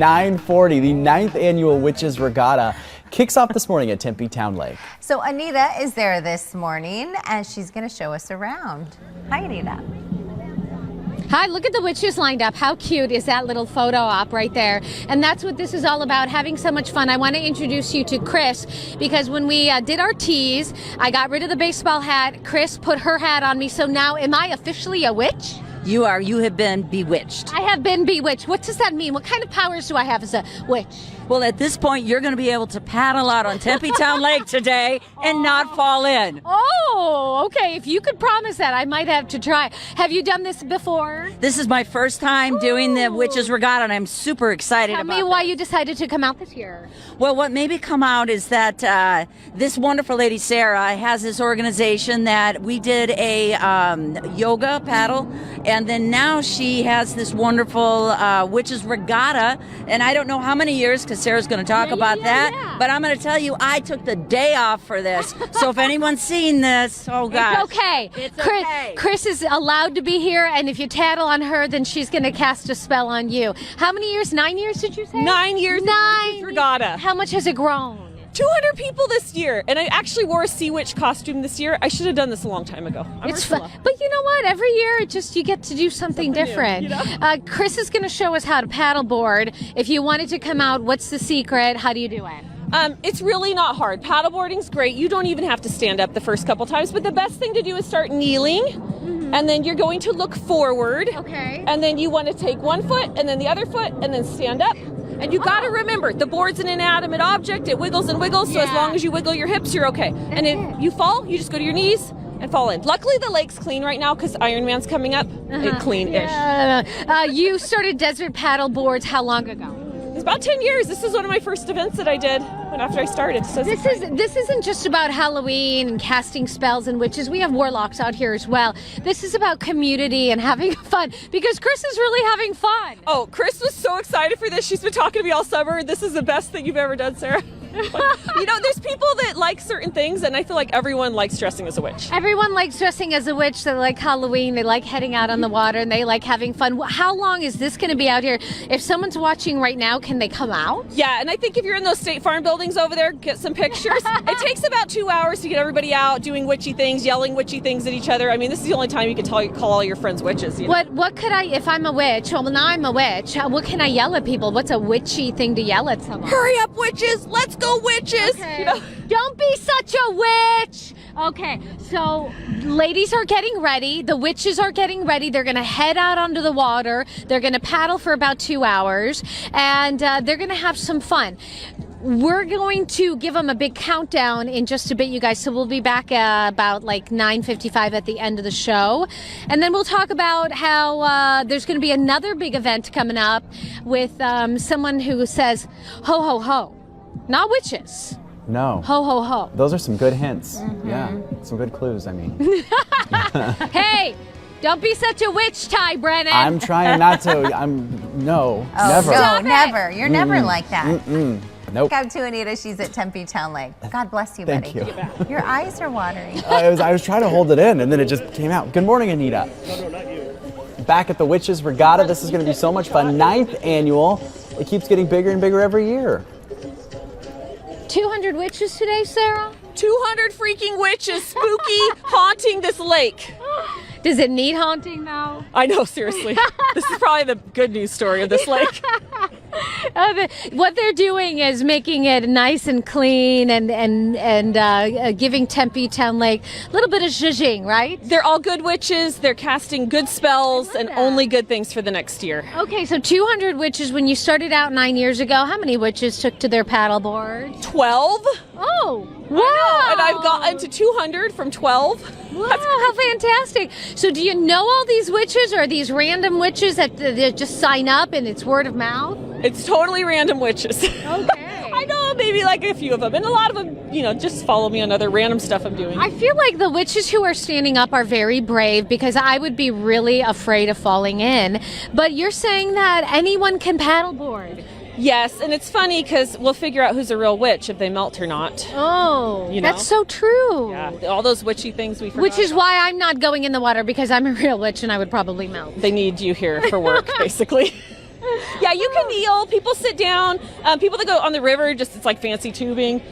9:40, the 9th annual Witches Regatta kicks off this morning at Tempe Town Lake. So Anita is there this morning and she's going to show us around. Hi, Anita. Hi, look at the witches lined up. How cute is that little photo op right there? And that's what this is all about, having so much fun. I want to introduce you to Chris, because when we did our tease, I got rid of the baseball hat. Chris put her hat on me. So now, am I officially a witch? You are. You have been bewitched. I have been bewitched. What does that mean? What kind of powers do I have as a witch? Well, at this point, you're going to be able to paddle out on Tempe Town Lake today and not fall in. Oh, okay. If you could promise that, I might have to try. Have you done this before? This is my first time doing the Witches Regatta, and I'm super excited about it. Tell me why you decided to come out this year. Well, what made me come out is that this wonderful lady, Sarah, has this organization that we did a yoga paddle, and then now she has this wonderful Witches Regatta, and I don't know how many years, because Sarah's going to talk about that, but I'm going to tell you, I took the day off for this. So if anyone's seen this, oh gosh. It's okay. It's Chris, okay. Chris is allowed to be here, and if you tattle on her, then she's going to cast a spell on you. How many years? 9 years, did you say? 9 years. 9 Regatta. How much has it grown? 200 people this year, and I actually wore a sea witch costume this year. I should have done this a long time ago. It's fun, but you know what? Every year, you get to do something different. New, you know? Chris is going to show us how to paddleboard. If you wanted to come out, what's the secret? How do you do it? It's really not hard. Paddleboarding's great. You don't even have to stand up the first couple times, but the best thing to do is start kneeling, and then you're going to look forward. Okay. And then you want to take one foot, and then the other foot, and then stand up. And you got to remember, the board's an inanimate object. It wiggles and wiggles, so as long as you wiggle your hips, you're okay. And if you fall, you just go to your knees and fall in. Luckily, the lake's clean right now because Ironman's coming up. It's clean-ish. You started desert paddle boards how long ago? It's about 10 years. This is one of my first events that I did after I started. So this isn't just about Halloween and casting spells and witches. We have warlocks out here as well. This is about community and having fun, because Chris is really having fun. Oh, Chris was so excited for this. She's been talking to me all summer. This is the best thing you've ever done, Sarah. You know, there's people that like certain things, and I feel like everyone likes dressing as a witch. Everyone likes dressing as a witch. They like Halloween. They like heading out on the water, and they like having fun. How long is this going to be out here? If someone's watching right now, can they come out? Yeah, and I think if you're in those State Farm buildings over there, get some pictures. It takes about 2 hours to get everybody out doing witchy things, yelling witchy things at each other. I mean, this is the only time you can call all your friends witches. You know? What could I, if I'm a witch? Well, now I'm a witch. What can I yell at people? What's a witchy thing to yell at someone? Hurry up, witches! Let's go, witches! Okay. You know? Don't be such a witch. Okay, so ladies are getting ready. The witches are getting ready. They're going to head out onto the water. They're going to paddle for about 2 hours, and they're going to have some fun. We're going to give them a big countdown in just a bit, you guys. So we'll be back about like 9:55 at the end of the show. And then we'll talk about how there's going to be another big event coming up with someone who says, ho, ho, ho. Not witches. No. Ho, ho, ho. Those are some good hints. Yeah, some good clues, I mean. Hey, don't be such a witch, Ty Brennan. I'm trying not to. No, never. No, never. You're never like that. Nope. Come to Anita. She's at Tempe Town Lake. God bless you, buddy. Thank you. Your eyes are watering. I was trying to hold it in, and then it just came out. Good morning, Anita. No, not you. Back at the Witches Regatta. This is going to be so much fun. 9th annual. It keeps getting bigger and bigger every year. 200 witches today, Sarah? 200 freaking witches spooky haunting this lake. Does it need haunting now? I know, seriously. This is probably the good news story of this lake. What they're doing is making it nice and clean and giving Tempe Town Lake a little bit of zhuzhing, right? They're all good witches. They're casting good spells and only good things for the next year. Okay, so 200 witches. When you started out 9 years ago, how many witches took to their paddleboard? 12. Oh, wow. And I've gotten to 200 from 12. Wow, how fantastic. So do you know all these witches, or are these random witches that just sign up and it's word of mouth? It's totally random witches. Okay. I know maybe like a few of them, and a lot of them, you know, just follow me on other random stuff I'm doing. I feel like the witches who are standing up are very brave, because I would be really afraid of falling in. But you're saying that anyone can paddleboard. Yes, and it's funny because we'll figure out who's a real witch if they melt or not. Oh, You know? that's so true. Yeah, all those witchy things we forgot. Which is why I'm not going in the water, because I'm a real witch and I would probably melt. They need you here for work, basically. Yeah, you can kneel. People sit down. People that go on the river, it's like fancy tubing.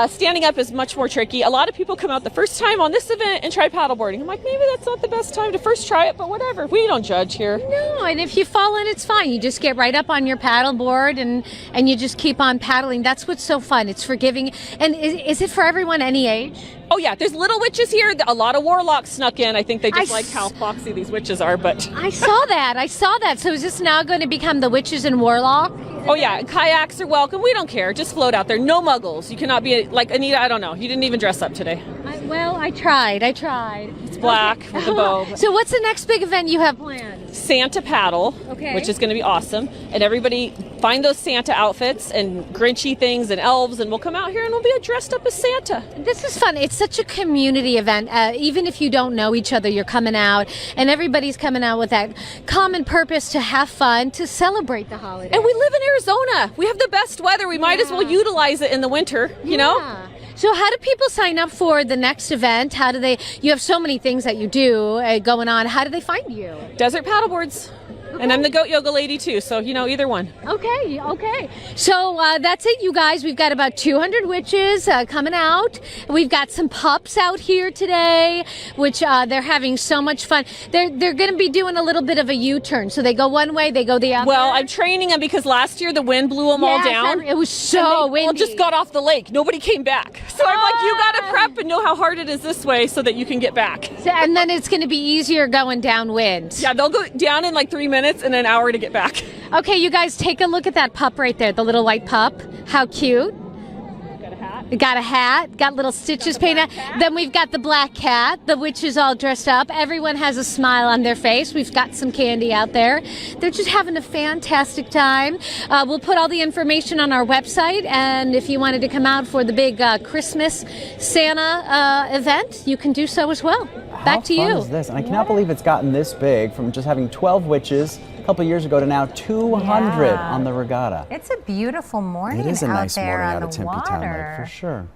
Standing up is much more tricky. A lot of people come out the first time on this event and try paddleboarding. I'm like, maybe that's not the best time to first try it, but whatever. We don't judge here. No, and if you fall in, it's fine. You just get right up on your paddleboard and you just keep on paddling. That's what's so fun. It's forgiving. And is it for everyone, any age? Oh yeah, there's little witches here. A lot of warlocks snuck in. I think they just like how foxy these witches are, but... I saw that. So is this now going to become the witches and warlock? Oh yeah, kayaks are welcome. We don't care. Just float out there. No muggles. You cannot be like Anita. I don't know. You didn't even dress up today. I tried. It's black with a bow. So what's the next big event you have planned? Santa paddle, which is going to be awesome. And everybody find those Santa outfits and Grinchy things and elves, and we'll come out here and we'll be dressed up as Santa. This is fun. It's such a community event. Even if you don't know each other, you're coming out, and everybody's coming out with that common purpose to have fun, to celebrate the holiday. And we live in Arizona. We have the best weather. We might as well utilize it in the winter, you know? So how do people sign up for the next event? You have so many things that you do going on. How do they find you? Desert Paddleboards. Okay. And I'm the goat yoga lady too, so either one. Okay. So that's it, you guys. We've got about 200 witches coming out. We've got some pups out here today, which they're having so much fun. They're going to be doing a little bit of a U-turn. So they go one way, they go the other. Well, I'm training them because last year the wind blew them all down. It was so windy. All just got off the lake. Nobody came back. So I'm like, you got to prep and know how hard it is this way so that you can get back. And then it's going to be easier going downwind. Yeah, they'll go down in like 3 minutes and an hour to get back. Okay, you guys, take a look at that pup right there, the little white pup. How cute. Got a hat, got little stitches painted. Then we've got the black cat. The witch is all dressed up. Everyone has a smile on their face. We've got some candy out there. They're just having a fantastic time. We'll put all the information on our website, and if you wanted to come out for the big Christmas Santa event, you can do so as well. Back to you. How fun is this? And I cannot believe it's gotten this big from just having 12 witches a couple years ago to now 200 on the Regatta. It's a beautiful morning It is a out nice there morning on out of the Tempe Town Lake, water. for sure.